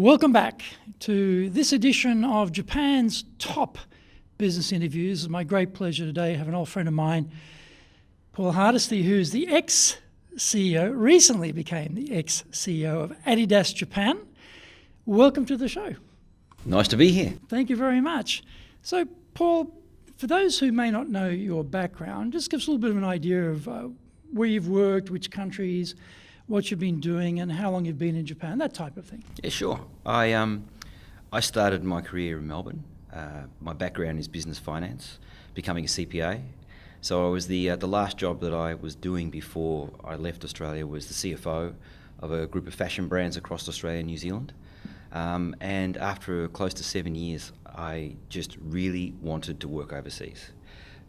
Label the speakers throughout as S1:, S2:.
S1: Welcome back to this edition of Japan's top business interviews. It's my great pleasure today to have an old friend of mine, Paul Hardisty, who's the ex-CEO, recently became the ex-CEO of Adidas Japan. Welcome to the show.
S2: Nice to be here.
S1: Thank you very much. So, Paul, for those who may not know your background, just give us a little bit of an idea of where you've worked, which countries, what you've been doing, and how long you've been in Japan, that type of thing.
S2: Yeah, sure. I started my career in Melbourne. My background is business finance, becoming a CPA. So I was the last job that I was doing before I left Australia was the CFO of a group of fashion brands across Australia and New Zealand. And after close to 7 years, I just really wanted to work overseas.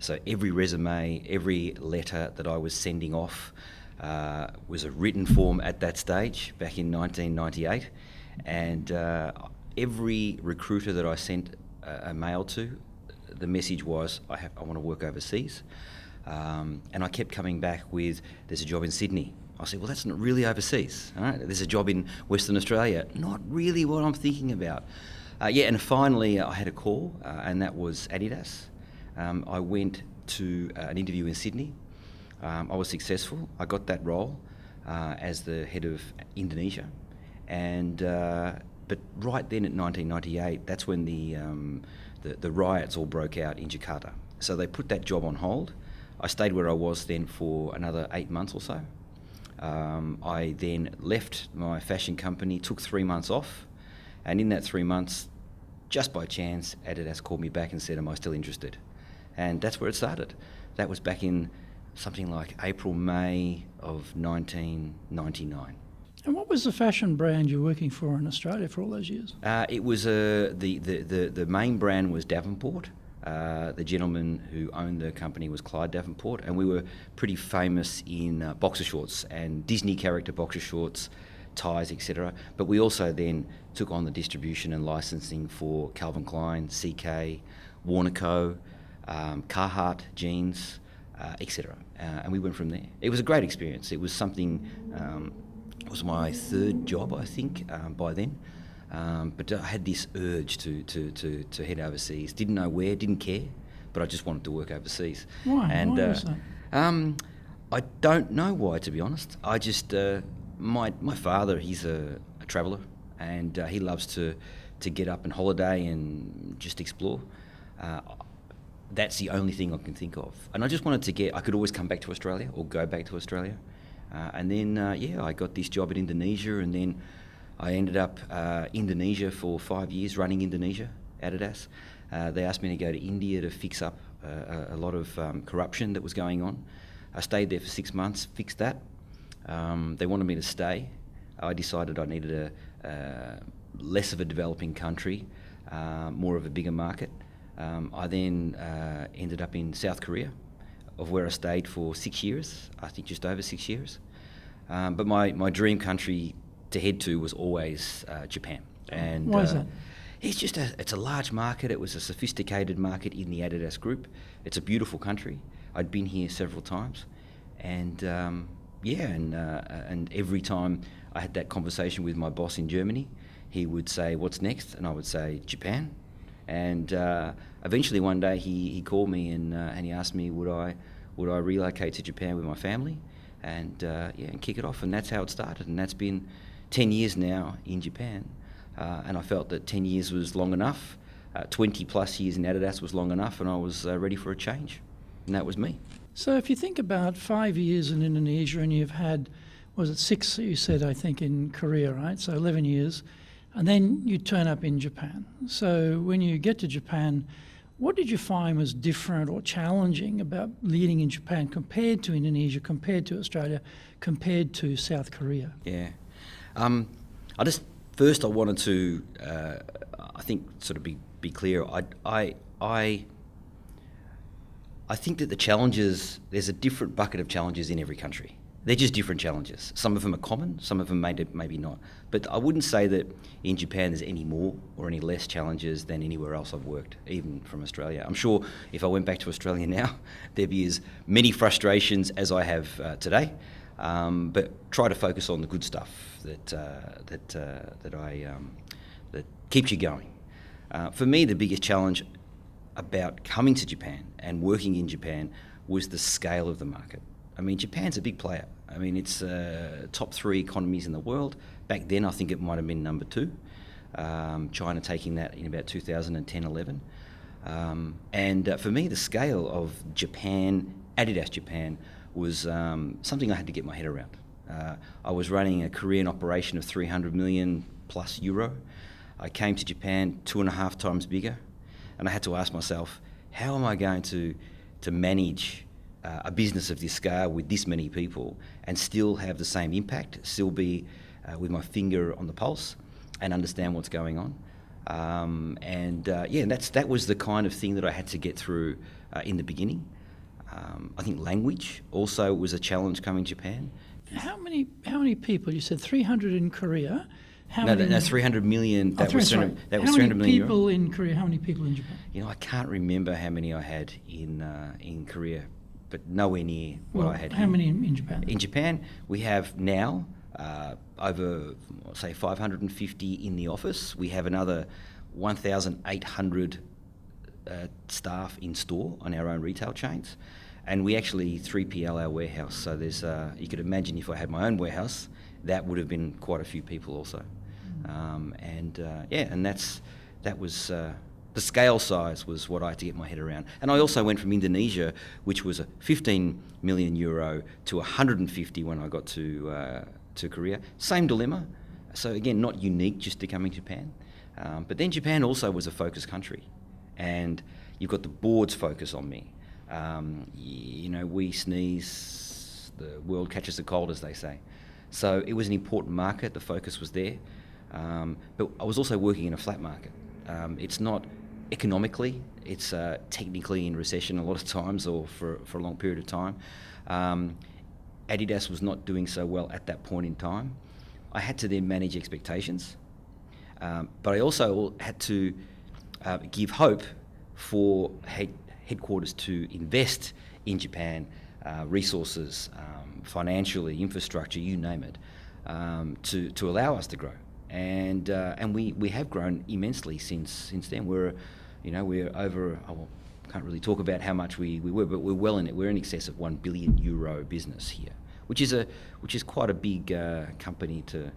S2: So every resume, every letter that I was sending off was a written form at that stage, back in 1998. And every recruiter that I sent a mail to, the message was, I want to work overseas. And I kept coming back with, there's a job in Sydney. I said, well, that's not really overseas. All right? There's a job in Western Australia. Not really what I'm thinking about. And finally I had a call, and that was Adidas. I went to an interview in Sydney. I was successful. I got that role as the head of Indonesia. And but right then in 1998, that's when the riots all broke out in Jakarta. So they put that job on hold. I stayed where I was then for another 8 months or so. I then left my fashion company, took 3 months off, and in that 3 months, just by chance, Adidas called me back and said, am I still interested? And that's where it started. That was back in something like April, May of 1999.
S1: And what was the fashion brand you were working for in Australia for all those years?
S2: It was the main brand was Davenport. The gentleman who owned the company was Clyde Davenport, and we were pretty famous in boxer shorts and Disney character boxer shorts, ties, etc. But we also then took on the distribution and licensing for Calvin Klein, CK, Warnaco, Carhartt jeans, etc. And we went from there. It was a great experience. It was something. It was my third job, I think, by then. But I had this urge to head overseas. Didn't know where, didn't care, but I just wanted to work overseas.
S1: Why?
S2: And,
S1: why was that?
S2: I don't know why, to be honest. I just my father, he's a traveller, and he loves to get up and holiday and just explore. That's the only thing I can think of. And I just wanted to get. I could always come back to Australia or go back to Australia, and then I got this job in Indonesia, and then I ended up Indonesia for 5 years, running Indonesia, Adidas. They asked me to go to India to fix up a lot of corruption that was going on. I stayed there for 6 months, fixed that. They wanted me to stay. I decided I needed a less of a developing country, more of a bigger market. I then ended up in South Korea, of where I stayed for 6 years, I think just over 6 years. But my dream country to head to was always Japan. And
S1: why is that?
S2: It's a large market. It was a sophisticated market in the Adidas group. It's a beautiful country. I'd been here several times, and and every time I had that conversation with my boss in Germany, he would say, "What's next?" And I would say, "Japan." And eventually one day he called me and he asked me would I relocate to Japan with my family and kick it off, and that's how it started. And that's been 10 years now in Japan, and I felt that 10 years was long enough. 20 plus years in Adidas was long enough, and I was ready for a change, and that was me.
S1: So if you think about 5 years in Indonesia, and you've had, was it 6, you said, I think, in Korea, right? So 11 years, and then you turn up in Japan. So when you get to Japan, what did you find was different or challenging about leading in Japan compared to Indonesia, compared to Australia, compared to South Korea?
S2: Yeah. I wanted to, I think, sort of be clear. I think that the challenges, there's a different bucket of challenges in every country. They're just different challenges. Some of them are common, some of them maybe not. But I wouldn't say that in Japan there's any more or any less challenges than anywhere else I've worked, even from Australia. I'm sure if I went back to Australia now, there'd be as many frustrations as I have today. But try to focus on the good stuff that that keeps you going. For me, the biggest challenge about coming to Japan and working in Japan was the scale of the market. I mean, Japan's a big player. I mean, it's top 3 economies in the world. Back then, I think it might have been number 2. China taking that in about 2010-11. For me, the scale of Japan, Adidas Japan, was something I had to get my head around. I was running a Korean operation of 300 million plus euro. I came to Japan 2.5 times bigger, and I had to ask myself, how am I going to manage a business of this scale with this many people and still have the same impact, still be with my finger on the pulse and understand what's going on? That was the kind of thing that I had to get through in the beginning. I think language also was a challenge coming to Japan.
S1: How many people? You said 300 in Korea.
S2: No, 300 million. That was 300 million.
S1: How many people in Korea? How many people in Japan?
S2: You know, I can't remember how many I had in Korea, but nowhere near what I had.
S1: How many in Japan?
S2: In Japan, we have now over, say, 550 in the office. We have another 1,800 staff in store on our own retail chains, and we actually 3PL our warehouse. So there's, you could imagine if I had my own warehouse, that would have been quite a few people also. That was the scale size was what I had to get my head around. And I also went from Indonesia, which was a 15 million euro, to 150 when I got to Korea. Same dilemma. So again, not unique just to coming to Japan. But then Japan also was a focus country, and you've got the board's focus on me. We sneeze, the world catches a cold, as they say. So it was an important market, the focus was there. But I was also working in a flat market. It's not economically, it's technically in recession a lot of times, or for a long period of time. Adidas was not doing so well at that point in time. I had to then manage expectations, but I also had to give hope for headquarters to invest in Japan, resources, financially, infrastructure, you name it, to allow us to grow. And we have grown immensely since then. We're over. I can't really talk about how much we were, but we're well in it. We're in excess of €1 billion business here, which is quite a big company to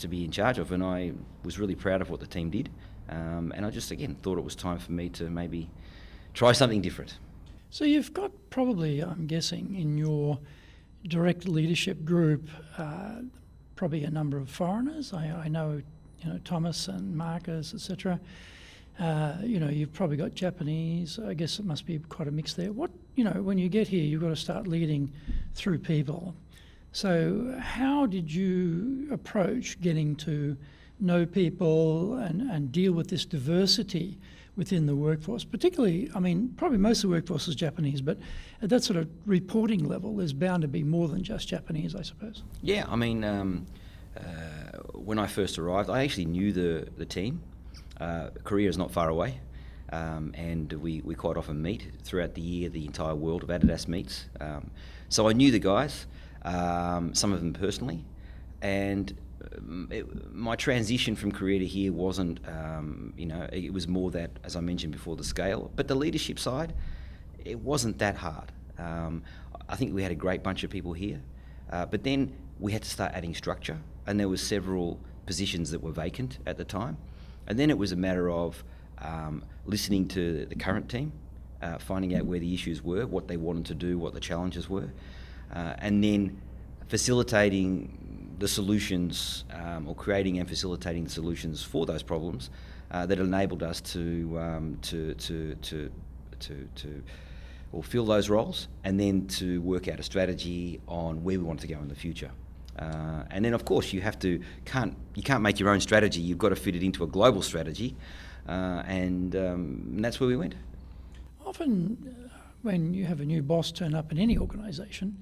S2: be in charge of. And I was really proud of what the team did. And I just again thought it was time for me to maybe try something different.
S1: So you've got probably, I'm guessing, in your direct leadership group, probably a number of foreigners. I know, Thomas and Marcus, etc. You've probably got Japanese. I guess it must be quite a mix there. When you get here, you've got to start leading through people. So how did you approach getting to know people and deal with this diversity within the workforce? Particularly, probably most of the workforce is Japanese, but at that sort of reporting level, there's bound to be more than just Japanese, I suppose.
S2: Yeah, when I first arrived, I actually knew the team. Korea is not far away, and we quite often meet throughout the year. The entire world of Adidas meets. So I knew the guys, some of them personally, and my transition from Korea to here wasn't, it was more that, as I mentioned before, the scale. But the leadership side, it wasn't that hard. I think we had a great bunch of people here, but then we had to start adding structure, and there were several positions that were vacant at the time. And then it was a matter of listening to the current team, finding out where the issues were, what they wanted to do, what the challenges were, and then facilitating the solutions, or creating and facilitating the solutions for those problems that enabled us to fill those roles, and then to work out a strategy on where we want to go in the future. And then, of course, you can't make your own strategy. You've got to fit it into a global strategy, and that's where we went.
S1: Often, when you have a new boss turn up in any organisation,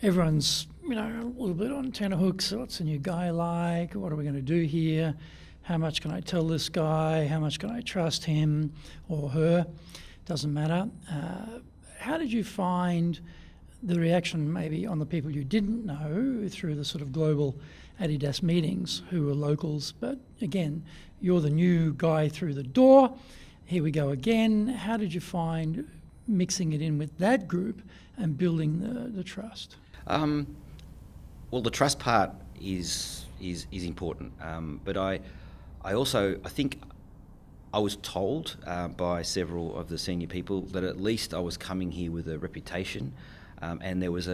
S1: everyone's a little bit on tenterhooks. What's the new guy like? What are we going to do here? How much can I tell this guy? How much can I trust him or her? Doesn't matter. How did you find the reaction maybe on the people you didn't know through the sort of global Adidas meetings who were locals, but again, you're the new guy through the door. Here we go again. How did you find mixing it in with that group and building the trust?
S2: Well, the trust part is important, but I think I was told by several of the senior people that at least I was coming here with a reputation, and there was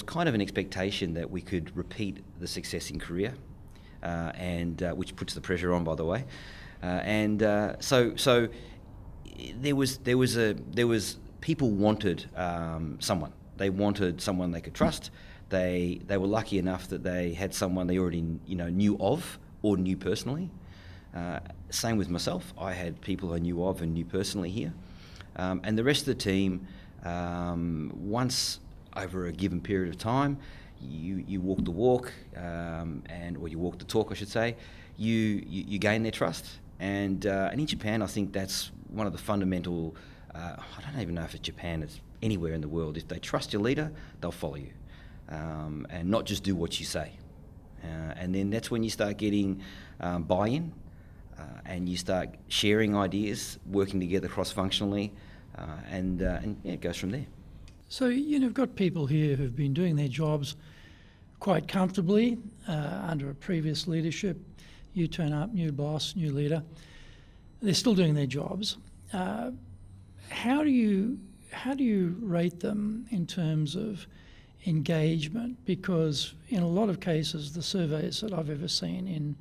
S2: kind of an expectation that we could repeat the success in Korea, and which puts the pressure on, by the way, so there was people wanted someone. They wanted someone they could trust. They were lucky enough that they had someone they already knew of or knew personally. Same with myself. I had people I knew of and knew personally here, and the rest of the team. Once over a given period of time, you walk the walk, or you walk the talk, I should say. You gain their trust, and in Japan, I think that's one of the fundamental. I don't even know if it's Japan. It's anywhere in the world. If they trust your leader, they'll follow you, and not just do what you say. And then that's when you start getting buy-in, and you start sharing ideas, working together cross-functionally, and it goes from there.
S1: So you've got people here who've been doing their jobs quite comfortably under a previous leadership. You turn up, new boss, new leader. They're still doing their jobs. How do you rate them in terms of engagement? Because in a lot of cases, the surveys that I've ever seen in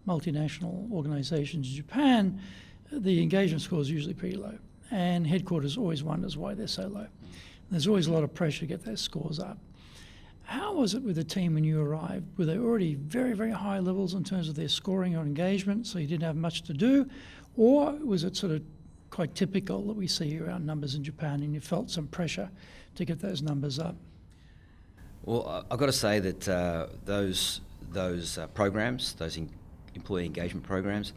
S1: multinational organisations in Japan, the engagement score is usually pretty low, and headquarters always wonders why they're so low. There's always a lot of pressure to get those scores up. How was it with the team when you arrived? Were they already very, very high levels in terms of their scoring or engagement, so you didn't have much to do? Or was it sort of quite typical that we see around numbers in Japan and you felt some pressure to get those numbers up?
S2: Well, I've got to say that those programs, those employee engagement programs,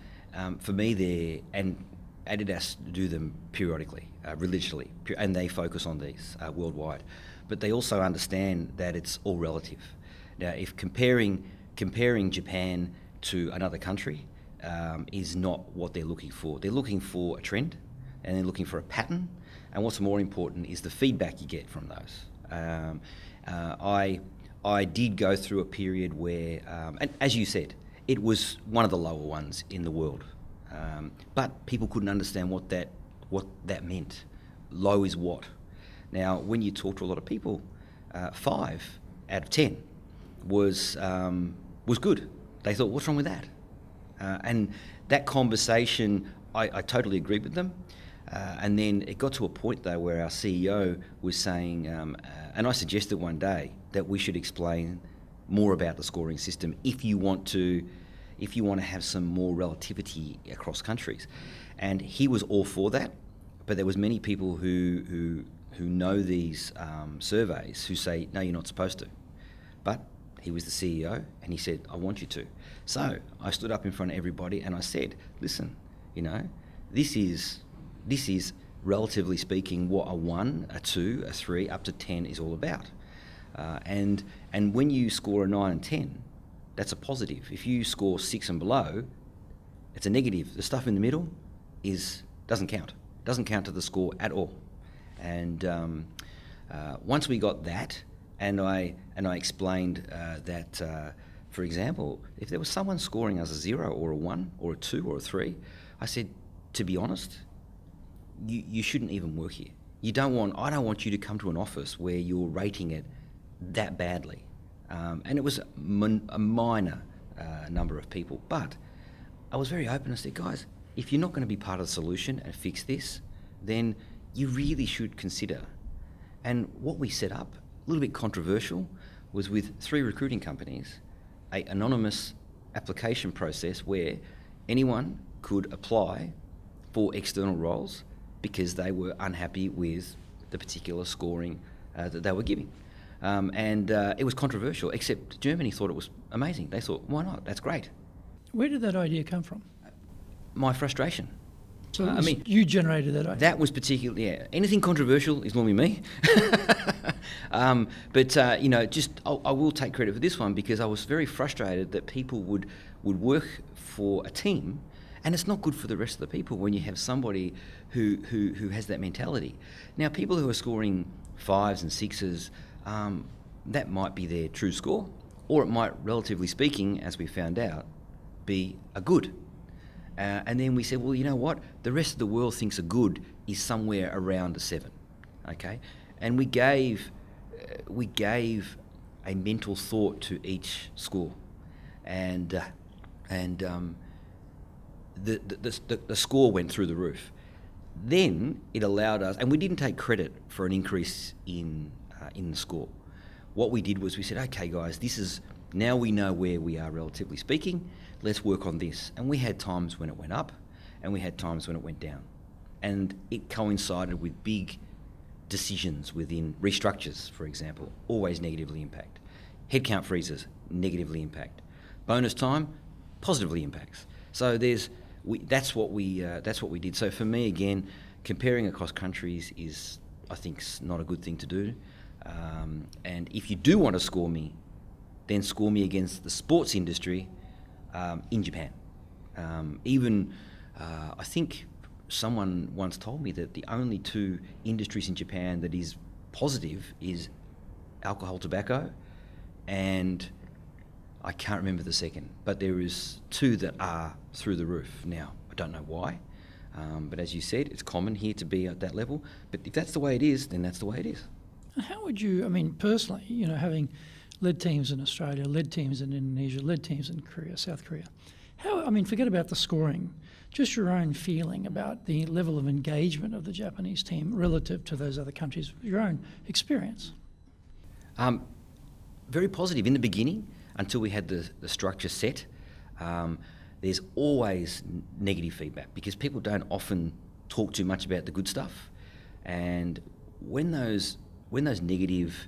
S2: for me, and Adidas do them periodically, religiously, and they focus on these worldwide. But they also understand that it's all relative. Now, if comparing Japan to another country is not what they're looking for. They're looking for a trend, and they're looking for a pattern. And what's more important is the feedback you get from those. I did go through a period where, and as you said, it was one of the lower ones in the world. But people couldn't understand what that meant. Low is what? Now, when you talk to a lot of people, 5 out of 10 was good. They thought, what's wrong with that? And that conversation, I totally agreed with them. And then it got to a point, though, where our CEO was saying, and I suggested one day that we should explain more about the scoring system if you want to have some more relativity across countries. And he was all for that, but there was many people who know these surveys who say, no, you're not supposed to. But he was the CEO, and he said, I want you to. So I stood up in front of everybody and I said, listen, this is relatively speaking what a 1, a 2, a 3, up to 10 is all about. And when you score a 9 and 10, that's a positive. If you score 6 and below, it's a negative. The stuff in the middle doesn't count. Doesn't count to the score at all. And once we got that, and I explained that, for example, if there was someone scoring us a 0 or a 1 or a 2 or a 3, I said, to be honest, you shouldn't even work here. I don't want you to come to an office where you're rating it that badly. And it was a minor number of people. But I was very open and said, guys, if you're not going to be part of the solution and fix this, then you really should consider. And what we set up, a little bit controversial, was with 3 recruiting companies, an anonymous application process where anyone could apply for external roles because they were unhappy with the particular scoring that they were giving. And it was controversial, except Germany thought it was amazing. They thought, why not? That's great.
S1: Where did that idea come from?
S2: My frustration.
S1: So you generated that idea?
S2: That was particularly, anything controversial is normally me. I will take credit for this one because I was very frustrated that people would work for a team, and it's not good for the rest of the people when you have somebody who has that mentality. Now, people who are scoring 5s and 6s, that might be their true score, or it might, relatively speaking, as we found out, be a good. And then we said, well, you know what? The rest of the world thinks a good is somewhere around a 7, okay? And we gave a mental thought to each score, and the score went through the roof. Then it allowed us, and we didn't take credit for an increase in the score. What we did was we said, okay, guys, now we know where we are, relatively speaking. Let's work on this. And we had times when it went up, and we had times when it went down. And it coincided with big decisions within restructures, for example, always negatively impact. Headcount freezes negatively impact. Bonus time positively impacts. So that's what we did. So for me, again, comparing across countries is, I think, not a good thing to do. And if you do want to score me, then score me against the sports industry in Japan. I think someone once told me that the only 2 industries in Japan that is positive is alcohol, tobacco, and I can't remember the second, but there is 2 that are through the roof. Now, I don't know why, but as you said, it's common here to be at that level, but if that's the way it is, then that's the way it is.
S1: And how would you, personally, having led teams in Australia, led teams in Indonesia, led teams in Korea, South Korea, forget about the scoring, just your own feeling about the level of engagement of the Japanese team relative to those other countries, your own experience?
S2: Very positive in the beginning until we had the structure set. There's always negative feedback because people don't often talk too much about the good stuff, and when those negative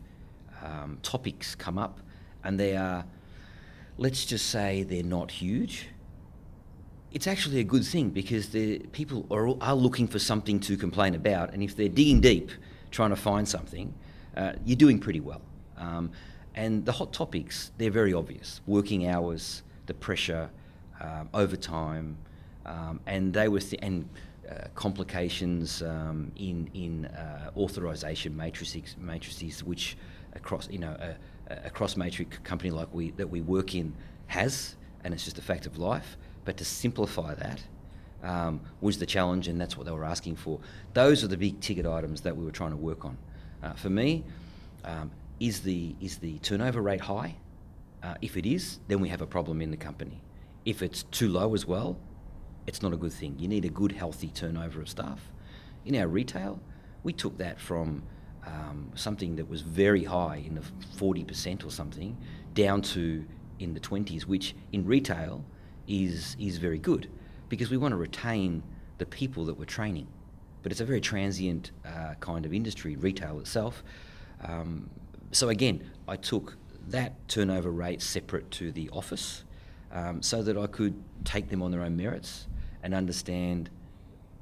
S2: topics come up, and they are, let's just say they're not huge, it's actually a good thing because people are looking for something to complain about, and if they're digging deep trying to find something, you're doing pretty well. And the hot topics, they're very obvious: working hours, the pressure, overtime, and complications in authorization matrices, which across a cross matrix company like that we work in has, and it's just a fact of life. But to simplify that was the challenge, and that's what they were asking for. Those are the big ticket items that we were trying to work on. For me, is the turnover rate high? If it is, then we have a problem in the company. If it's too low as well, it's not a good thing. You need a good, healthy turnover of staff. In our retail, we took that from something that was very high in the 40% or something down to in the 20s, which in retail is very good because we want to retain the people that we're training. But it's a very transient kind of industry, retail itself. So again, I took that turnover rate separate to the office so that I could take them on their own merits and understand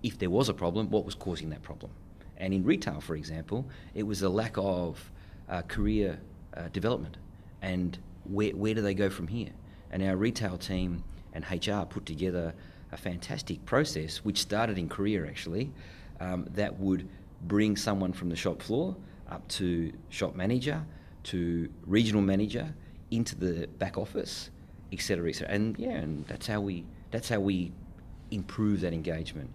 S2: if there was a problem, what was causing that problem. And in retail, for example, it was a lack of career development. And where do they go from here? And our retail team and HR put together a fantastic process, which started in Korea actually, that would bring someone from the shop floor up to shop manager, to regional manager, into the back office, et cetera, et cetera. And that's how we improve that engagement.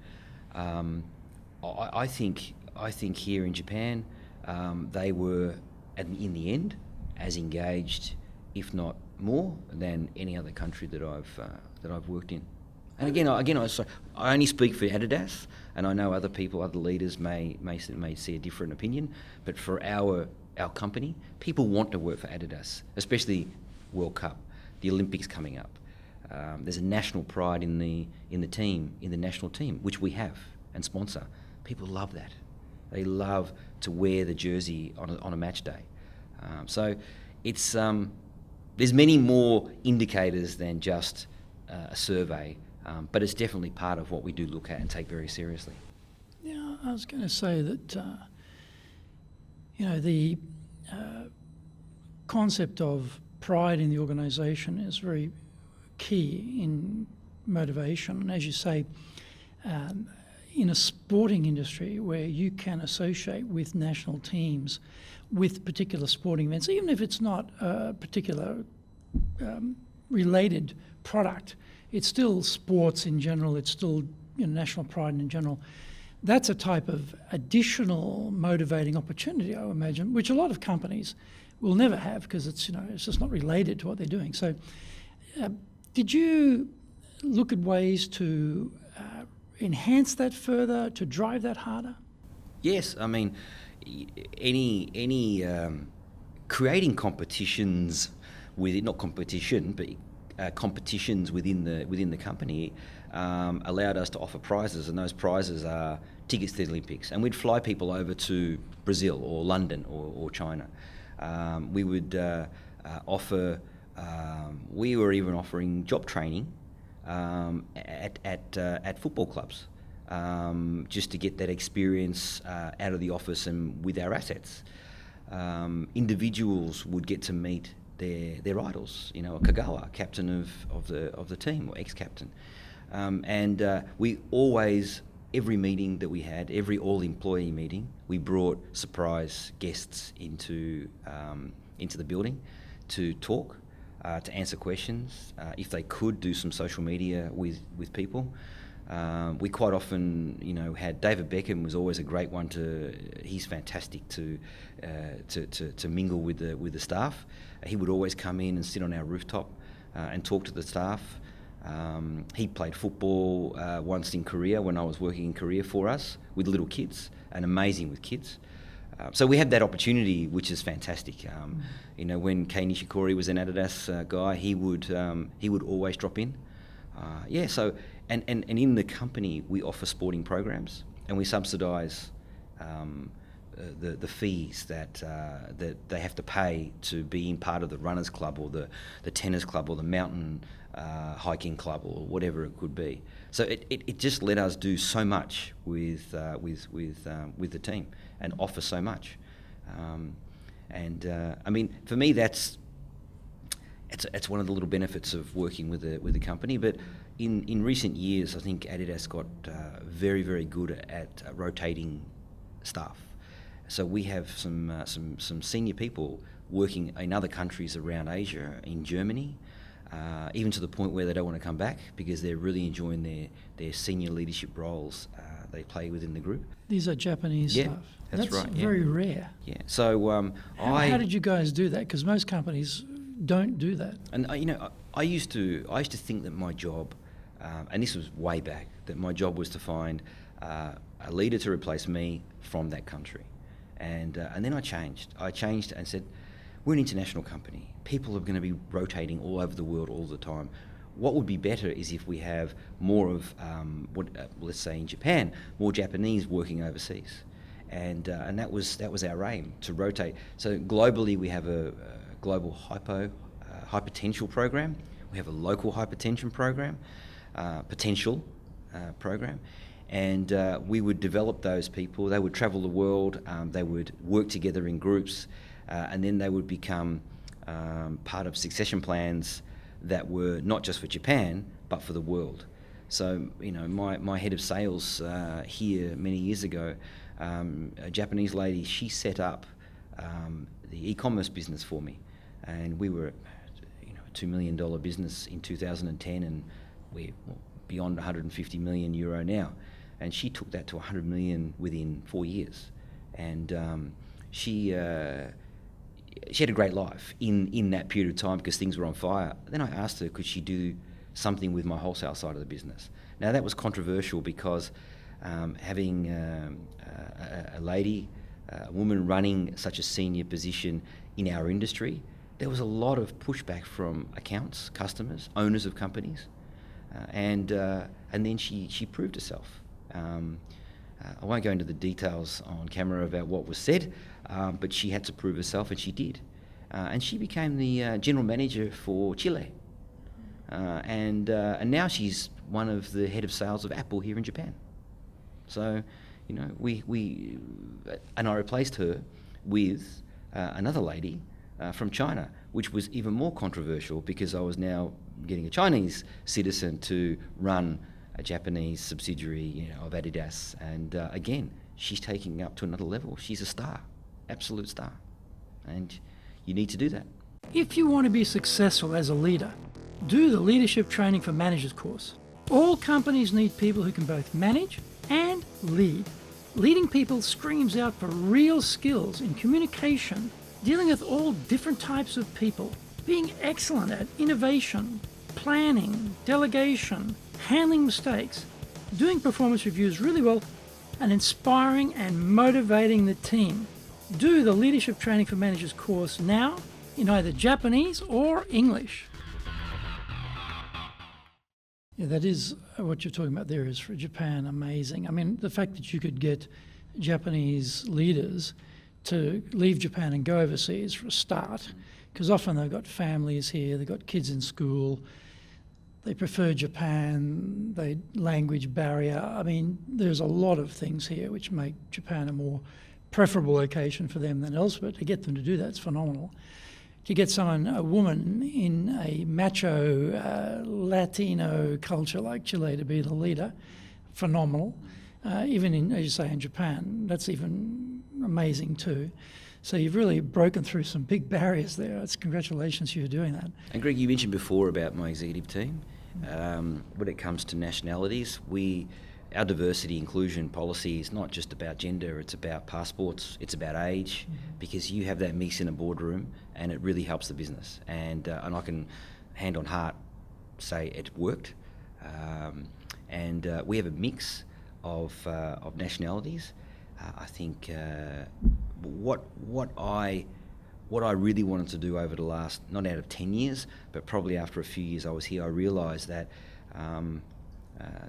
S2: I think here in Japan, they were in the end as engaged, if not more, than any other country that I've worked in. And again, I only speak for Adidas, and I know other people, other leaders may see a different opinion. But for our company, people want to work for Adidas, especially World Cup, the Olympics coming up. There's a national pride in the national team, which we have and sponsor. People love that. They love to wear the jersey on a match day. So it's there's many more indicators than just a survey, but it's definitely part of what we do look at and take very seriously.
S1: Yeah, I was going to say that the concept of pride in the organisation is very key in motivation. And as you say, in a sporting industry where you can associate with national teams, with particular sporting events, even if it's not a particular related product, it's still sports in general, it's still national pride in general. That's a type of additional motivating opportunity, I imagine, which a lot of companies will never have because it's it's just not related to what they're doing. So, did you look at ways to enhance that further, to drive that harder?
S2: Yes, I mean, any creating competitions not competition, but competitions within the company allowed us to offer prizes, and those prizes are tickets to the Olympics. And we'd fly people over to Brazil or London or China. We would offer. We were even offering job training at football clubs, just to get that experience out of the office and with our assets. Individuals would get to meet their idols, a Kagawa, captain of the team or ex-captain, and we always, every meeting that we had, every all-employee meeting, we brought surprise guests into the building to talk, to answer questions, if they could do some social media with people. We quite often, had David Beckham was always a great one he's fantastic to mingle with the staff. He would always come in and sit on our rooftop and talk to the staff. He played football once in Korea when I was working in Korea for us with little kids, and amazing with kids. So we had that opportunity, which is fantastic. When Kei Nishikori was an Adidas guy, he would always drop in. So and in the company we offer sporting programs, and we subsidise the fees that they have to pay to be in part of the runners club or the tennis club or the mountain hiking club or whatever it could be. So it just let us do so much with the team and offer so much. I mean, for me, it's one of the little benefits of working with the company. But in recent years, I think Adidas got very, very good at rotating staff. So we have some senior people working in other countries around Asia, in Germany, even to the point where they don't want to come back because they're really enjoying their senior leadership roles they play within the group.
S1: These are Japanese staff.
S2: That's right.
S1: Very rare.
S2: Yeah. So
S1: how did you guys do that? Because most companies don't do that.
S2: And I used to think that my job, and this was way back, that my job was to find a leader to replace me from that country, and then I changed. I changed and said, we're an international company. People are going to be rotating all over the world all the time. What would be better is if we have more of let's say in Japan, more Japanese working overseas, and that was our aim, to rotate. So globally, we have a global hypertension program. We have a local hypertension program, potential program, and we would develop those people. They would travel the world. They would work together in groups, and then they would become part of succession plans that were not just for Japan but for the world. So my head of sales here many years ago, a Japanese lady, she set up the e-commerce business for me, and we were a $2 million business in 2010, and we're beyond 150 million euro now. And she took that to 100 million within 4 years, and she had a great life in that period of time because things were on fire. Then I asked her, could she do something with my wholesale side of the business? Now that was controversial because having a lady, a woman running such a senior position in our industry, there was a lot of pushback from accounts, customers, owners of companies, and then she proved herself. I won't go into the details on camera about what was said, but she had to prove herself, and she did. And she became the general manager for Chile. And now she's one of the head of sales of Apple here in Japan. So, we and I replaced her with another lady from China, which was even more controversial because I was now getting a Chinese citizen to run a Japanese subsidiary, of Adidas. And again, she's taking it up to another level. She's a star, absolute star. And you need to do that.
S1: If you want to be successful as a leader, do the Leadership Training for Managers course. All companies need people who can both manage and lead. Leading people screams out for real skills in communication, dealing with all different types of people, being excellent at innovation, planning, delegation, handling mistakes, doing performance reviews really well, and inspiring and motivating the team. Do the Leadership Training for Managers course now in either Japanese or English. Yeah, that is what you're talking about there is for Japan amazing. I mean, the fact that you could get Japanese leaders to leave Japan and go overseas for a start, because often they've got families here, they've got kids in school, they prefer Japan, the language barrier. I mean, there's a lot of things here which make Japan a more preferable location for them than elsewhere. To get them to do that, it's phenomenal. To get a woman in a macho Latino culture like Chile to be the leader, phenomenal. Even in, as you say, in Japan, that's even amazing too. So you've really broken through some big barriers there. It's congratulations to you for doing that.
S2: And Greg, you mentioned before about my executive team. When it comes to nationalities, our diversity inclusion policy is not just about gender, it's about passports, it's about age, because you have that mix in a boardroom and it really helps the business. And I can, hand on heart, say it worked. We have a mix of nationalities. I think what I really wanted to do over the last, not out of 10 years, but probably after a few years I was here, I realised that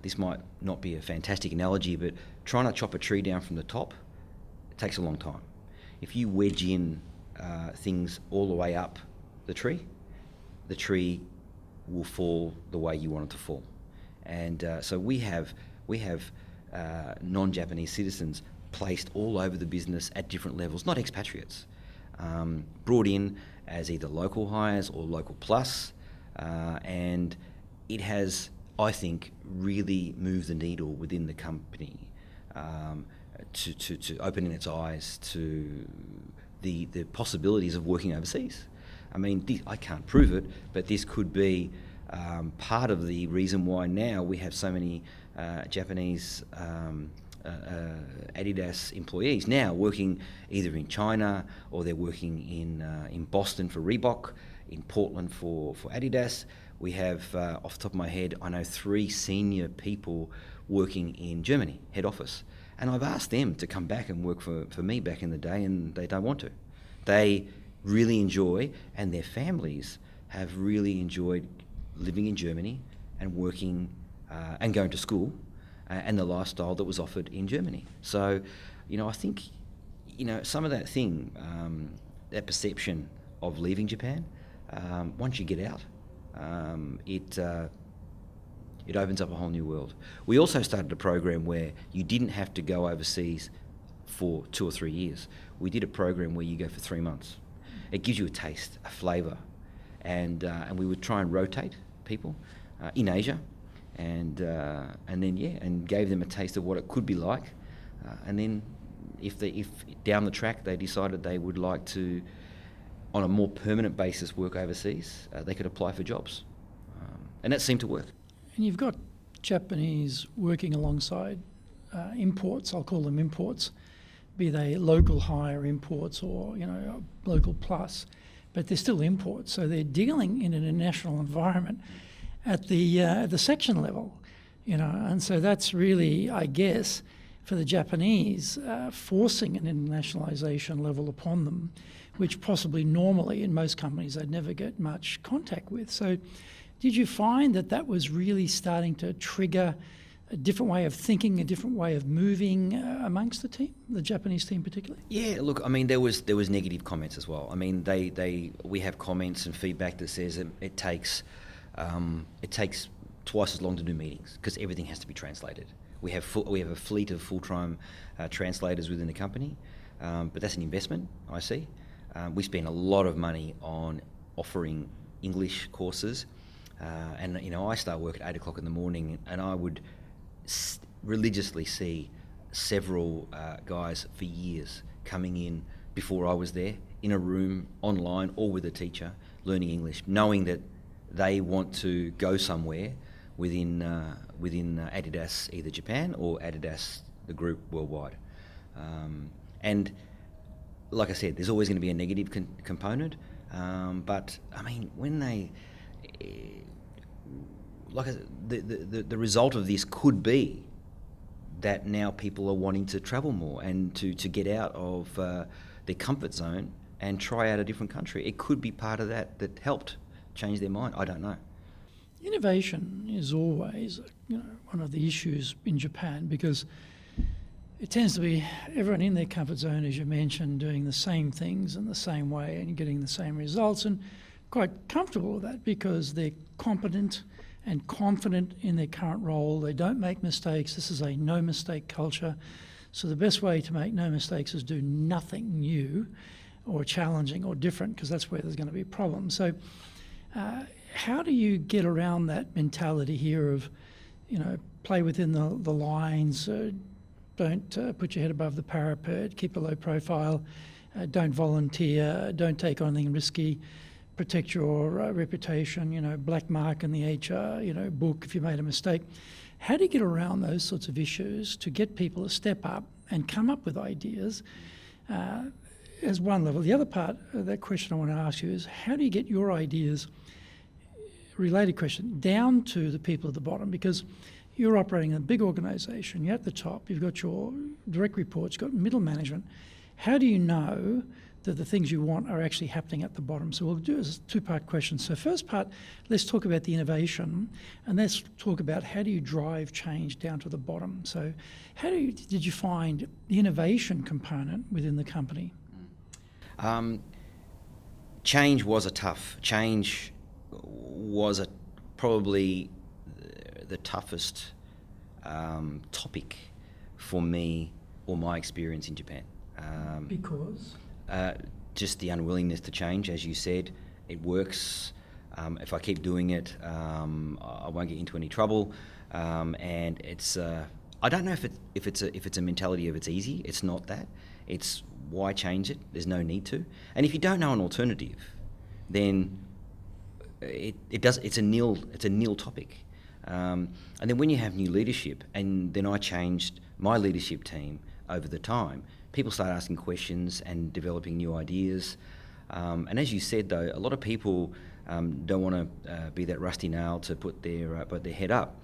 S2: this might not be a fantastic analogy, but trying to chop a tree down from the top, it takes a long time. If you wedge in things all the way up the tree will fall the way you want it to fall. And so we have non-Japanese citizens placed all over the business at different levels, not expatriates, brought in as either local hires or local plus, and it has, I think, really moved the needle within the company to opening its eyes to the possibilities of working overseas. I mean, I can't prove it, but this could be part of the reason why now we have so many Japanese Adidas employees now working either in China or they're working in Boston for Reebok, in Portland for Adidas. We have, off the top of my head, I know 3 senior people working in Germany, head office. And I've asked them to come back and work for me back in the day, and they don't want to. They really enjoy, and their families have really enjoyed living in Germany and working and going to school and the lifestyle that was offered in Germany. So, I think, some of that thing, that perception of leaving Japan, once you get out, it opens up a whole new world. We also started a program where you didn't have to go overseas for 2 or 3 years. We did a program where you go for 3 months. It gives you a taste, a flavour, and we would try and rotate people in Asia, and gave them a taste of what it could be like, and then if down the track they decided they would like to, on a more permanent basis, work overseas, they could apply for jobs, and that seemed to work.
S1: And you've got Japanese working alongside imports, I'll call them imports, be they local hire imports or local plus, but they're still imports, so they're dealing in an international environment at the section level, and so that's really, I guess, for the Japanese, forcing an internationalization level upon them, which possibly normally in most companies they'd never get much contact with. So did you find that was really starting to trigger a different way of thinking, a different way of moving amongst the team, the Japanese team particularly?
S2: Yeah, look, I mean, there was negative comments as well. I mean, we have comments and feedback that says it takes twice as long to do meetings because everything has to be translated. We have a fleet of full-time translators within the company, but that's an investment, I see. We spend a lot of money on offering English courses, and I start work at 8 o'clock in the morning, and I would religiously see several guys for years coming in before I was there, in a room, online, or with a teacher, learning English, knowing that they want to go somewhere within Adidas, either Japan or Adidas, the group worldwide. And like I said, there's always going to be a negative component, but I mean, when they, the result of this could be that now people are wanting to travel more and to get out of their comfort zone and try out a different country. It could be part of that helped change their mind. I don't know.
S1: Innovation is always, one of the issues in Japan, because it tends to be everyone in their comfort zone, as you mentioned, doing the same things in the same way and getting the same results, and quite comfortable with that because they're competent and confident in their current role. They don't make mistakes. This is a no-mistake culture. So the best way to make no mistakes is do nothing new or challenging or different, because that's where there's going to be problems. So how do you get around that mentality here of, play within the lines, don't put your head above the parapet, keep a low profile, don't volunteer, don't take on anything risky, protect your reputation, black mark in the HR, book if you made a mistake. How do you get around those sorts of issues to get people to step up and come up with ideas as one level? The other part of that question I want to ask you is, how do you get your ideas, related question, down to the people at the bottom? Because you're operating in a big organisation, you're at the top, you've got your direct reports, you've got middle management. How do you know that the things you want are actually happening at the bottom? So we'll do a two-part question. So first part, let's talk about the innovation, and let's talk about how do you drive change down to the bottom. So did you find the innovation component within the company?
S2: Change was probably the toughest topic for me or my experience in Japan.
S1: Because?
S2: Just the unwillingness to change, as you said. It works. If I keep doing it, I won't get into any trouble. And it's I don't know if it's a mentality of it's easy. It's not that. It's why change it? There's no need to. And if you don't know an alternative, then it's a nil topic. And then when you have new leadership, and then I changed my leadership team over the time, people start asking questions and developing new ideas. And as you said, though, a lot of people don't want to be that rusty nail to put their head up.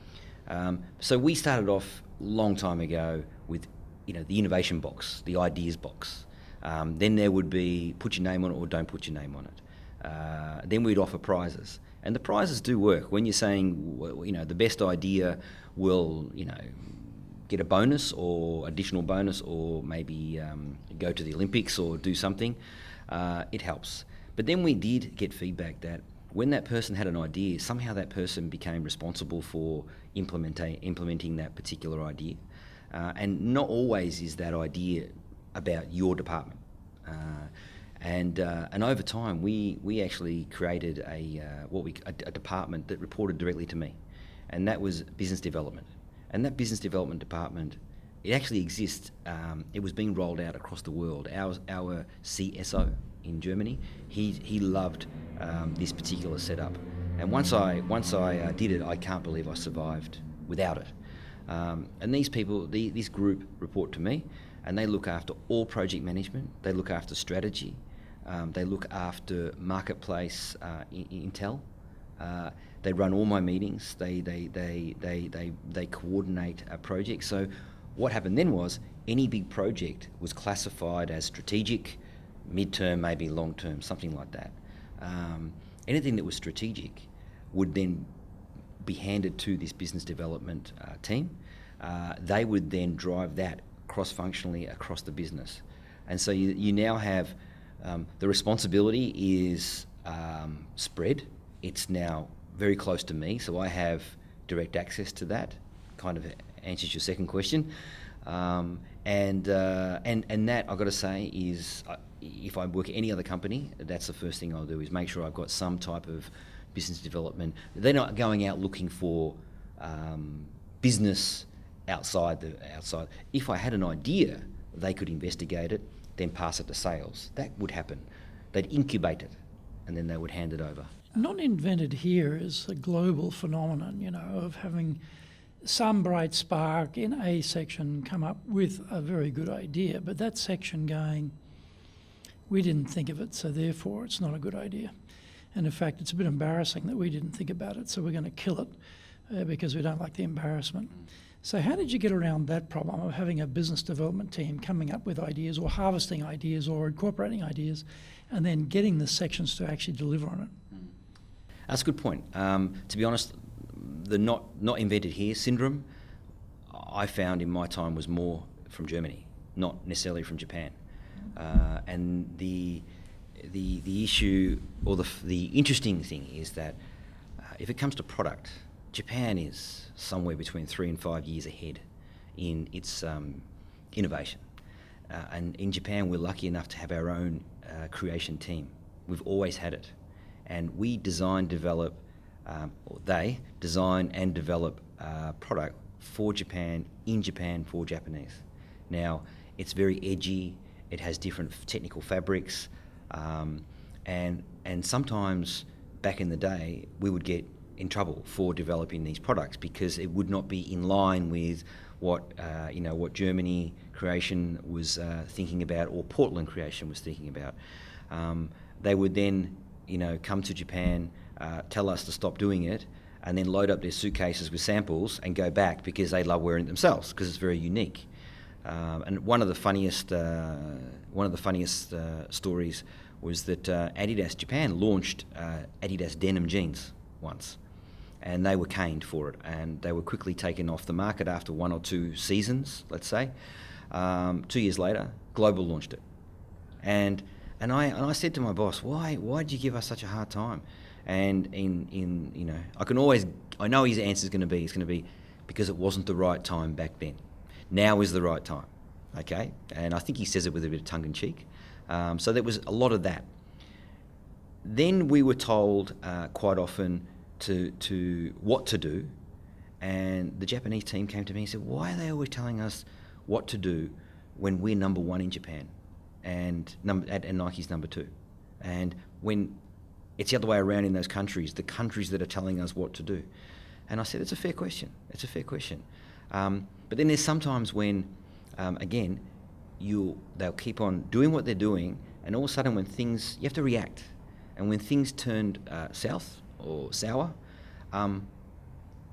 S2: So we started off a long time ago with the innovation box, the ideas box. Then there would be put your name on it or don't put your name on it. Then we'd offer prizes. And the prizes do work. When you're saying, the best idea will, get a bonus or additional bonus, or maybe go to the Olympics or do something, it helps. But then we did get feedback that when that person had an idea, somehow that person became responsible for implementing that particular idea. And not always is that idea about your department. And over time, we actually created a department that reported directly to me, and that was business development. And that business development department, it actually exists. It was being rolled out across the world. Our CSO in Germany, he loved this particular setup. And once I did it, I can't believe I survived without it. And these people, this group, report to me, and they look after all project management. They look after strategy. They look after marketplace intel. They run all my meetings. They coordinate a project. So what happened then was any big project was classified as strategic, mid-term, maybe long-term, something like that. Anything that was strategic would then be handed to this business development team. They would then drive that cross-functionally across the business. And so you now have the responsibility is spread. It's now very close to me, so I have direct access to that. Kind of answers your second question. And that, I've got to say, is if I work at any other company, that's the first thing I'll do, is make sure I've got some type of business development. They're not going out looking for business outside. If I had an idea, they could investigate it, then pass it to sales. That would happen. They'd incubate it, and then they would hand it over.
S1: Not invented here is a global phenomenon, you know, of having some bright spark in a section come up with a very good idea, but that section going, we didn't think of it, so therefore it's not a good idea. And in fact, it's a bit embarrassing that we didn't think about it, so we're going to kill it because we don't like the embarrassment. So how did you get around that problem of having a business development team coming up with ideas or harvesting ideas or incorporating ideas and then getting the sections to actually deliver on it?
S2: That's a good point. To be honest, the not invented here syndrome, I found in my time, was more from Germany, not necessarily from Japan. And the issue, or the interesting thing, is that if it comes to product, Japan is somewhere between 3 and 5 years ahead in its innovation. And in Japan, we're lucky enough to have our own creation team. We've always had it. And we design, develop, or they design and develop product for Japan, in Japan, for Japanese. Now, it's very edgy, it has different technical fabrics, and sometimes back in the day, we would get in trouble for developing these products because it would not be in line with what Germany creation was thinking about, or Portland creation was thinking about. They would then, come to Japan, tell us to stop doing it, and then load up their suitcases with samples and go back because they love wearing it themselves because it's very unique. And one of the funniest stories was that Adidas Japan launched Adidas denim jeans once, and they were caned for it, and they were quickly taken off the market after 1 or 2 seasons, let's say. 2 years later, Global launched it, and I said to my boss, why did you give us such a hard time? And I know his answer is going to be because it wasn't the right time back then. Now is the right time, okay? And I think he says it with a bit of tongue in cheek. So there was a lot of that. Then we were told quite often to what to do, and the Japanese team came to me and said, why are they always telling us what to do when we're number 1 in Japan and Nike's number 2? And when it's the other way around in those countries, the countries that are telling us what to do. And I said, it's a fair question. But then there's sometimes when, again, they'll keep on doing what they're doing, and all of a sudden when things, you have to react. And when things turned south or sour,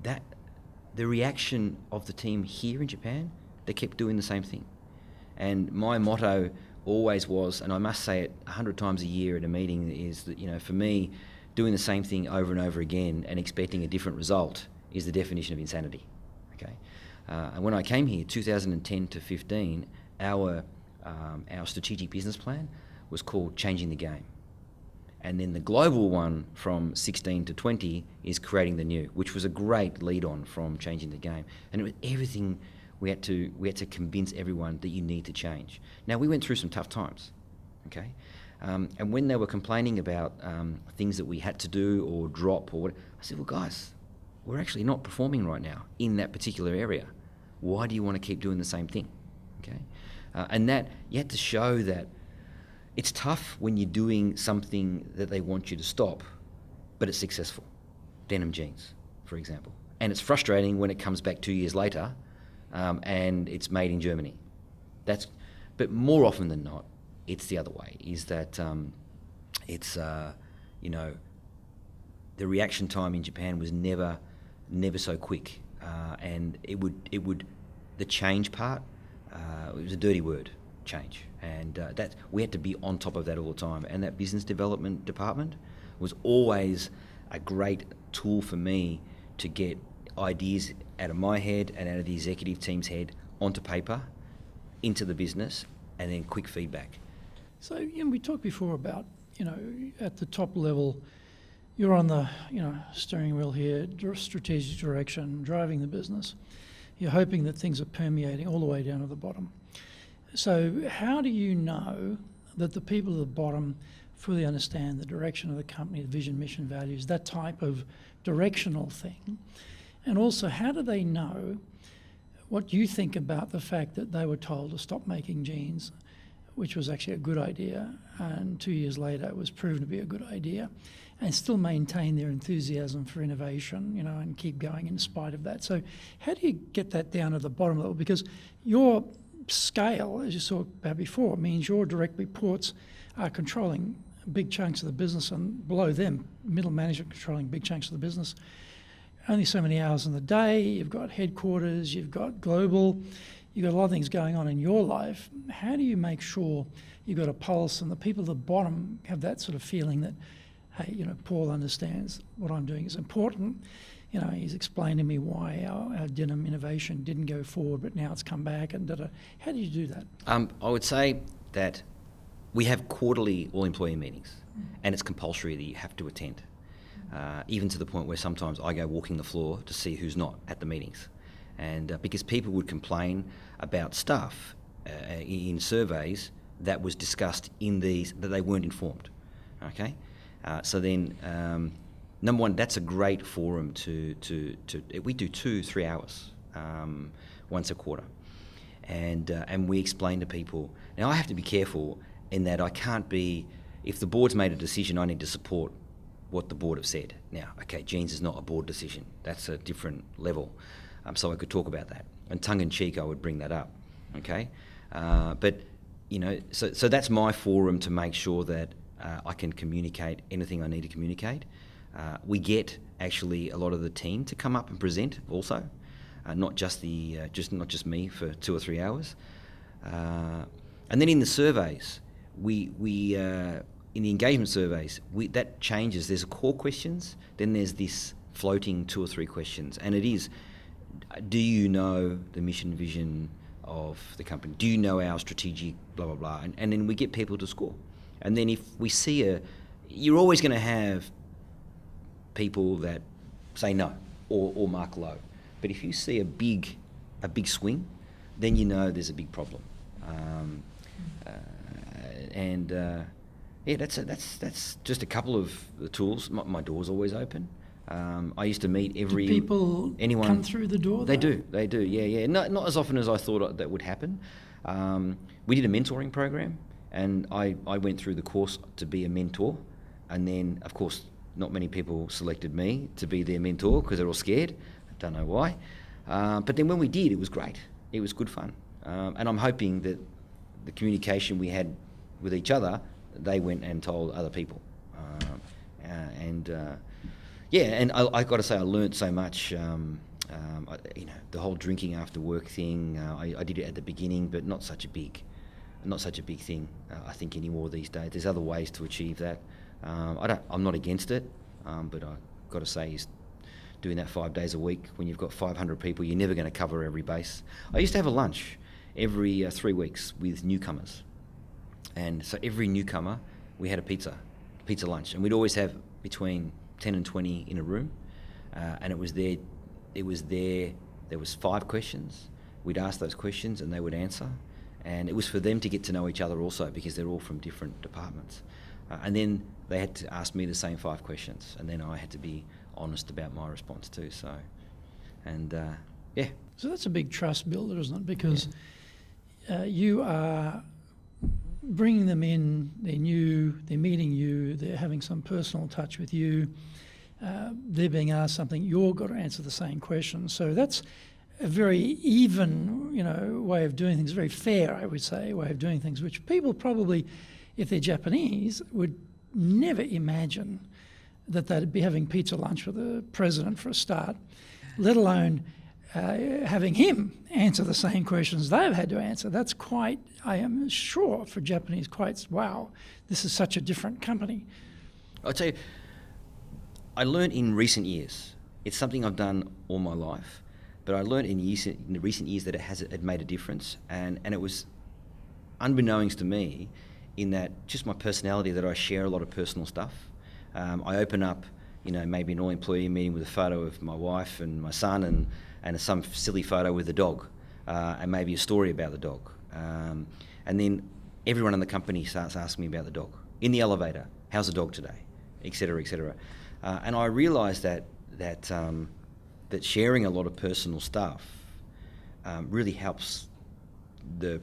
S2: the reaction of the team here in Japan, they kept doing the same thing. And my motto always was, and I must say it 100 times a year at a meeting, is that, for me, doing the same thing over and over again and expecting a different result is the definition of insanity. Okay, and when I came here, 2010 to 15, our strategic business plan was called Changing the Game. And then the global one from 16 to 20 is Creating the New, which was a great lead on from Changing the Game. And it was everything. We had to convince everyone that you need to change. Now, we went through some tough times, okay? And when they were complaining about things that we had to do or drop or what, I said, well, guys, we're actually not performing right now in that particular area. Why do you want to keep doing the same thing, okay? And that, you had to show that it's tough when you're doing something that they want you to stop, but it's successful. Denim jeans, for example. And it's frustrating when it comes back 2 years later and it's made in Germany. But more often than not, it's the other way, is that the reaction time in Japan was never so quick. And the change part, it was a dirty word, change. And that we had to be on top of that all the time. And that business development department was always a great tool for me to get ideas out of my head and out of the executive team's head onto paper, into the business, and then quick feedback.
S1: So, we talked before about, at the top level, you're on the, steering wheel here, strategic direction, driving the business. You're hoping that things are permeating all the way down to the bottom. So how do you know that the people at the bottom fully understand the direction of the company, the vision, mission, values, that type of directional thing? And also, how do they know what you think about the fact that they were told to stop making jeans, which was actually a good idea, and 2 years later it was proven to be a good idea, and still maintain their enthusiasm for innovation, and keep going in spite of that? So how do you get that down to the bottom level? Because your scale, as you saw about before, means your direct reports are controlling big chunks of the business, and below them, middle management controlling big chunks of the business. Only so many hours in the day, you've got headquarters, you've got global, you've got a lot of things going on in your life. How do you make sure you've got a pulse and the people at the bottom have that sort of feeling that, hey, Paul understands what I'm doing is important. He's explained to me why our denim innovation didn't go forward, but now it's come back, and da-da. How do you do that?
S2: I would say that we have quarterly all-employee meetings, and it's compulsory that you have to attend, even to the point where sometimes I go walking the floor to see who's not at the meetings. And because people would complain about stuff in surveys that was discussed in these, that they weren't informed, okay? So then, number one, that's a great forum to we do 2-3 hours once a quarter, and we explain to people. Now I have to be careful in that I can't be, if the board's made a decision, I need to support what the board have said. Now, okay, jeans is not a board decision. That's a different level. So I could talk about that. And tongue-in-cheek, I would bring that up, okay? But, so that's my forum to make sure that I can communicate anything I need to communicate. We get actually a lot of the team to come up and present also, not just not just me for 2 or 3 hours. And then in the surveys, we in the engagement surveys, that changes. There's core questions, then there's this floating 2 or 3 questions, and it is, do you know the mission, vision of the company? Do you know our strategic blah, blah, blah? And then we get people to score. And then if we see you're always going to have people that say no or mark low. But if you see a big swing, then you know there's a big problem. That's just a couple of the tools. My door's always open. I used to meet every...
S1: Do people
S2: anyone
S1: come through the door?
S2: They do, yeah. Not as often as I thought that would happen. We did a mentoring program, and I went through the course to be a mentor, and then, of course, not many people selected me to be their mentor because they're all scared. I don't know why. But then when we did, it was great. It was good fun. And I'm hoping that the communication we had with each other, they went and told other people. And I got to say, I learnt so much. The whole drinking after work thing. I did it at the beginning, but not such a big thing. I think anymore these days. There's other ways to achieve that. I'm not against it, but I got to say, doing that 5 days a week when you've got 500 people, you're never going to cover every base. I used to have a lunch every 3 weeks with newcomers, and so every newcomer we had a pizza lunch, and we'd always have between 10 and 20 in a room, and it was there. There was 5 questions. We'd ask those questions, and they would answer, and it was for them to get to know each other also, because they're all from different departments. And then they had to ask me the same 5 questions, and then I had to be honest about my response too. So, yeah.
S1: So that's a big trust builder, isn't it? Because you are bringing them in, they're new, they're meeting you, they're having some personal touch with you, they're being asked something, you've got to answer the same question. So that's a very even, way of doing things, very fair, I would say, way of doing things, which people probably, if they're Japanese, would never imagine that they'd be having pizza lunch with the president for a start, let alone having him answer the same questions they've had to answer. That's quite, I am sure, for Japanese, quite, wow, this is such a different company.
S2: I'll tell you, I learned in recent years, it's something I've done all my life, but I learned in the recent years that it made a difference, and it was unbeknownst to me, in that just my personality, that I share a lot of personal stuff. I open up, maybe an all-employee meeting with a photo of my wife and my son, and some silly photo with the dog, and maybe a story about the dog. And then everyone in the company starts asking me about the dog. In the elevator, how's the dog today? Et cetera, et cetera. And I realised that sharing a lot of personal stuff really helps to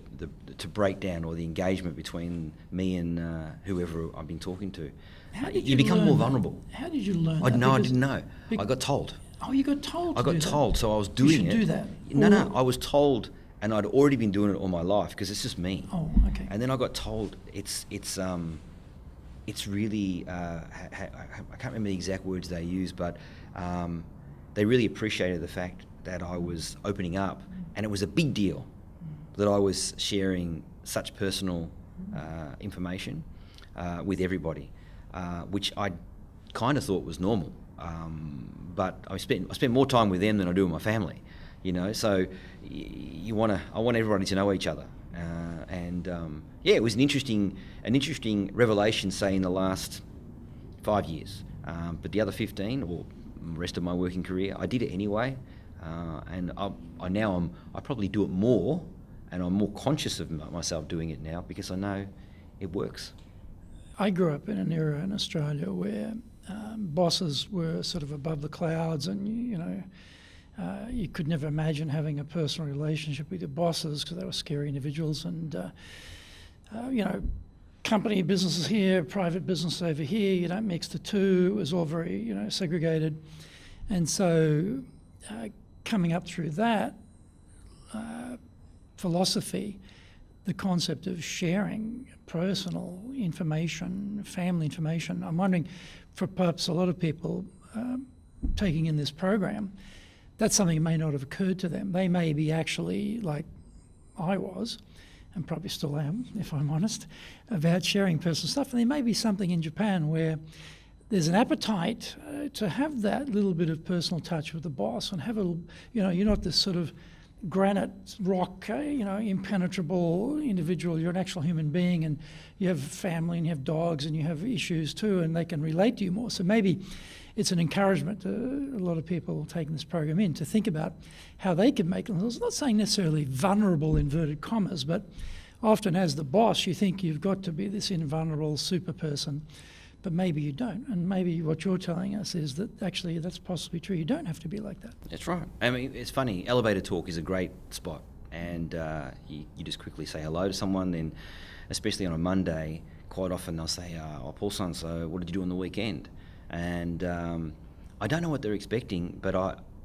S2: break down, or the engagement between me and whoever I've been talking to.
S1: How did
S2: you become
S1: learn
S2: more
S1: that?
S2: vulnerable.
S1: How did you learn
S2: I
S1: that?
S2: didn't know. I got told.
S1: Oh, you got told.
S2: I got told, so I was doing
S1: you
S2: it.
S1: should do that.
S2: No, I was told, and I'd already been doing it all my life because it's just me.
S1: Oh, okay.
S2: And then I got told it's really I can't remember the exact words they used, but they really appreciated the fact that I was opening up, and it was a big deal that I was sharing such personal information with everybody, which I kind of thought was normal. But I spend more time with them than I do with my family, you know. So I want everybody to know each other, it was an interesting revelation, say, in the last 5 years. But the other 15, or the rest of my working career, I did it anyway, and I probably do it more, and I'm more conscious of myself doing it now because I know it works.
S1: I grew up in an era in Australia where bosses were sort of above the clouds, and you could never imagine having a personal relationship with your bosses because they were scary individuals, and company businesses here, private business over here, you don't mix the two. It was all very segregated, and so coming up through that philosophy, the concept of sharing personal information, family information. I'm wondering, for perhaps a lot of people taking in this program, that's something that may not have occurred to them. They may be actually, like I was, and probably still am, if I'm honest, about sharing personal stuff. And there may be something in Japan where there's an appetite to have that little bit of personal touch with the boss, and have you're not this sort of granite rock, impenetrable individual. You're an actual human being, and you have family, and you have dogs, and you have issues too, and they can relate to you more. So maybe it's an encouragement to a lot of people taking this program in to think about how they can make themselves, not saying necessarily vulnerable, inverted commas, but often as the boss, you think you've got to be this invulnerable super person, but maybe you don't. And maybe what you're telling us is that actually that's possibly true. You don't have to be like that.
S2: That's right. I mean, it's funny. Elevator talk is a great spot, and you just quickly say hello to someone. Then, especially on a Monday, quite often they'll say, Paul-san, so what did you do on the weekend? And I don't know what they're expecting, but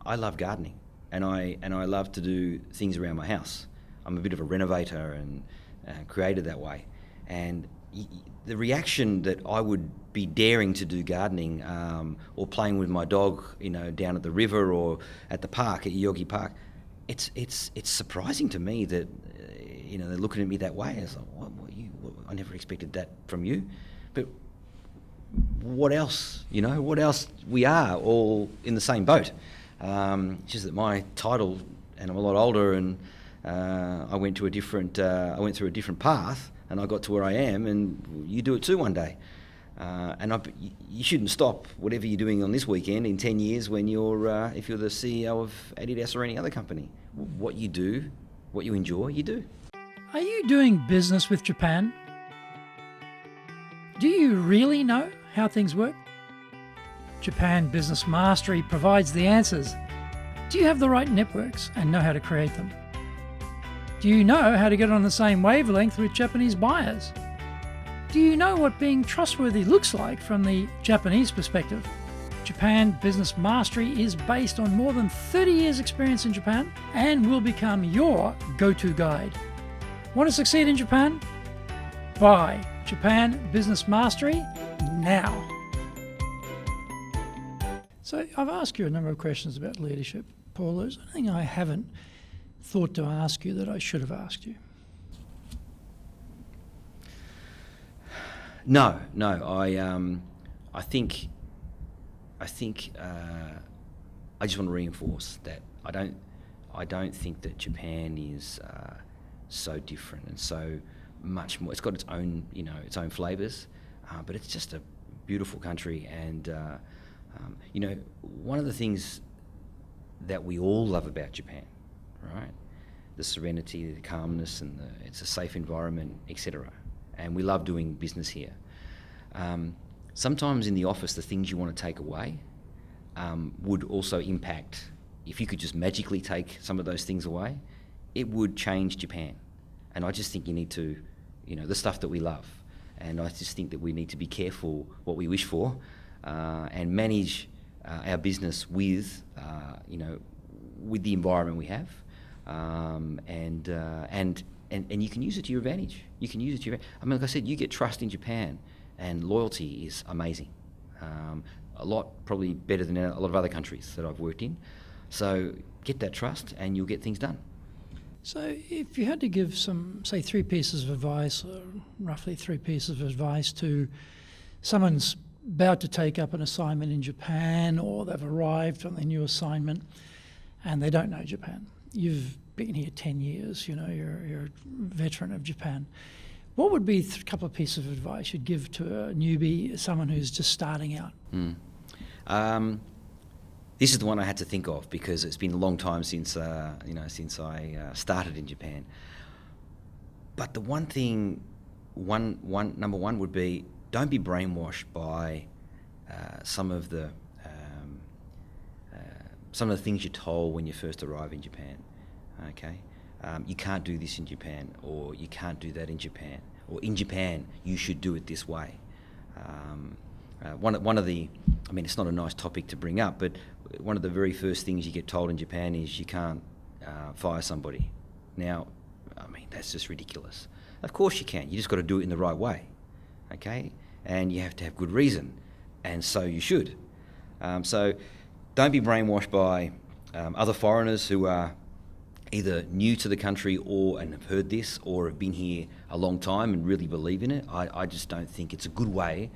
S2: I love gardening, and I love to do things around my house. I'm a bit of a renovator and created that way. And the reaction that I would be daring to do gardening or playing with my dog, down at the river or at the park, at Yogi Park, it's surprising to me that they're looking at me that way. It's like, I never expected that from you, but what else? What else? We are all in the same boat. It's just that my title, and I'm a lot older, and I went through a different path, and I got to where I am, and you do it too one day. You shouldn't stop whatever you're doing on this weekend in 10 years when if you're the CEO of Adidas or any other company. What you do, what you enjoy, you do.
S1: Are you doing business with Japan? Do you really know how things work? Japan Business Mastery provides the answers. Do you have the right networks and know how to create them? Do you know how to get on the same wavelength with Japanese buyers? Do you know what being trustworthy looks like from the Japanese perspective? Japan Business Mastery is based on more than 30 years' experience in Japan and will become your go-to guide. Want to succeed in Japan? Buy Japan Business Mastery now. So I've asked you a number of questions about leadership, Paul. There's anything I haven't thought to ask you that I should have asked you?
S2: No. I think I just want to reinforce that I don't think that Japan is so different and so much more. It's got its own flavours, but it's just a beautiful country. And one of the things that we all love about Japan, right? The serenity, the calmness, and it's a safe environment, etc. and we love doing business here. Sometimes in the office, the things you want to take away would also impact. If you could just magically take some of those things away, it would change Japan. And I just think you need to, the stuff that we love. And I just think that we need to be careful what we wish for and manage our business with, with the environment we have. And you can use it to your advantage. You can use it to your. I mean, like I said, you get trust in Japan, and loyalty is amazing. A lot probably better than a lot of other countries that I've worked in. So get that trust, and you'll get things done.
S1: So if you had to give some, say, 3 pieces of advice, or roughly 3 pieces of advice to someone's about to take up an assignment in Japan, or they've arrived on their new assignment and they don't know Japan. You've been here 10 years, you're a veteran of Japan. What would be a couple of pieces of advice you'd give to a newbie, someone who's just starting out?
S2: This is the one I had to think of because it's been a long time since I started in Japan. But the one thing, number one would be, don't be brainwashed by some of the things you're told when you first arrive in Japan. Okay, you can't do this in Japan, or you can't do that in Japan, or in Japan you should do it this way. One of the, I mean, it's not a nice topic to bring up, but one of the very first things you get told in Japan is you can't fire somebody. Now, I mean, that's just ridiculous. Of course you can. You just got to do it in the right way, okay? And you have to have good reason, and so you should. So don't be brainwashed by other foreigners who are either new to the country and have heard this, or have been here a long time and really believe in it. I just don't think it's a good way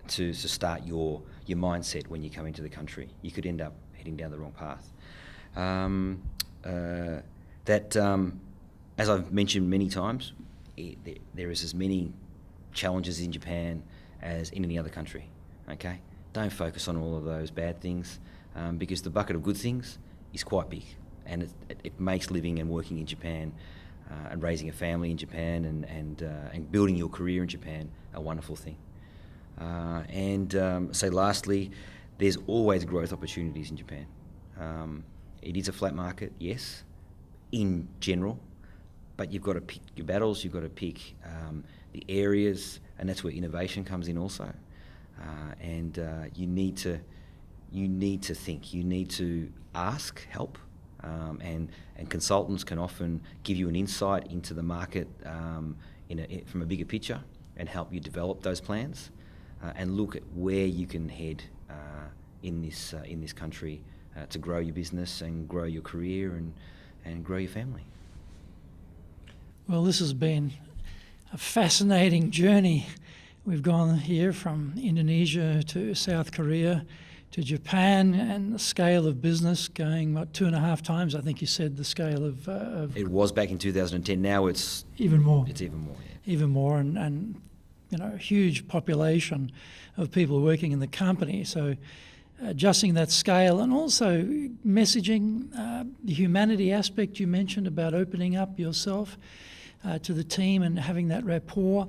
S2: to start your mindset when you come into the country. You could end up heading down the wrong path. As I've mentioned many times, there is as many challenges in Japan as in any other country. Okay, don't focus on all of those bad things because the bucket of good things is quite big, and it makes living and working in Japan and raising a family in Japan and building your career in Japan a wonderful thing. Say lastly, there's always growth opportunities in Japan. It is a flat market, yes, in general, but you've got to pick your battles, you've got to pick the areas, and that's where innovation comes in also. You need to think, you need to ask help, and consultants can often give you an insight into the market from a bigger picture and help you develop those plans. And look at where you can head in this country to grow your business and grow your career and grow your family.
S1: Well, this has been a fascinating journey. We've gone here from Indonesia to South Korea to Japan, and the scale of business going, 2.5 times, I think you said, the scale of
S2: It was back in 2010. Now it's
S1: even more.
S2: It's even more. Yeah.
S1: Even more, and a huge population of people working in the company. So adjusting that scale, and also messaging, the humanity aspect you mentioned about opening up yourself to the team and having that rapport.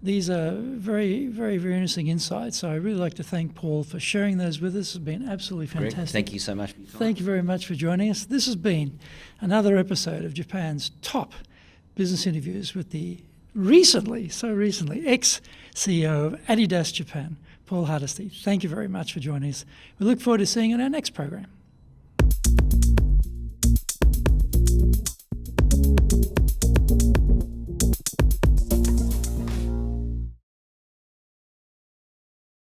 S1: These are very, very, very interesting insights. So I really like to thank Paul for sharing those with us. It's been absolutely fantastic.
S2: Greg, thank you so much for your time.
S1: Thank you very much for joining us. This has been another episode of Japan's top business interviews with the recently, ex-CEO of Adidas Japan, Paul Hardisty. Thank you very much for joining us. We look forward to seeing you on our next program.